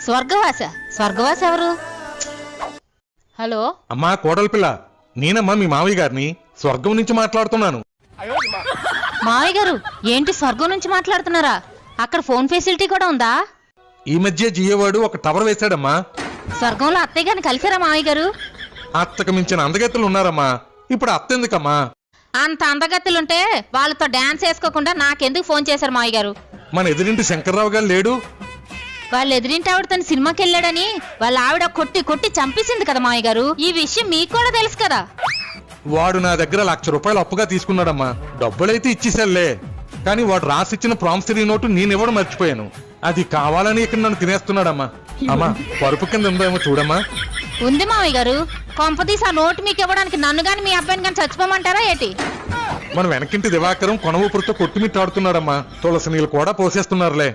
స్వర్గవాస ఎవరు? హలో అమ్మా కోడలి పిల్ల, నేనమ్మా మీ మావయ్య గారిని స్వర్గం నుంచి మాట్లాడుతున్నాను. మావయ్య గారు ఏంటి స్వర్గం నుంచి మాట్లాడుతున్నారా? అక్కడ ఫోన్ ఫెసిలిటీ కూడా ఉందా? ఈ మధ్య జియోవాడు ఒక టవర్ వేశాడమ్మా. స్వర్గంలో అత్తయ్య గారిని కలిసారా మావయ్య గారు? అత్తకు మించిన అందగత్తెలు ఉన్నారమ్మా. ఇప్పుడు అత్త ఎందుకమ్మా? అంత అందగత్తెలుంటే వాళ్ళతో డాన్స్ వేసుకోకుండా నాకెందుకు ఫోన్ చేశారు మావయ్య గారు? మన ఎదురింటి శంకర్రావు గారు లేడు? వాళ్ళు ఎదురింటి ఆవిడ తన సినిమాకి వెళ్ళాడని వాళ్ళ ఆవిడ కొట్టి చంపేసింది కదా మావయ్య గారు. ఈ విషయం మీకు కూడా తెలుసు కదా. వాడు నా దగ్గర ₹1,00,000 అప్పుగా తీసుకున్నాడమ్మా. డబ్బులైతే ఇచ్చేసాలే, కానీ వాడు రాసిచ్చిన ప్రామిసరీ నోటు నేనివ్వడం మర్చిపోయాను. అది కావాలని ఇక్కడ నన్ను తినేస్తున్నాడమ్మా. అమ్మా పరుపు కింద ఉందేమో చూడమ్మా. ఉంది మావయ్య గారు. కొంపదీసి ఆ నోటు మీకు ఇవ్వడానికి నన్ను గాని మీ అబ్బాయిని గాని చచ్చిపోమంటారా ఏంటి? మన వెనకింటి దివాకరం కొన ఊపిరితో కొట్టుమిట్టాడుతున్నాడమ్మా. తులసి నీళ్ళు కూడా పోసేస్తున్నారులే.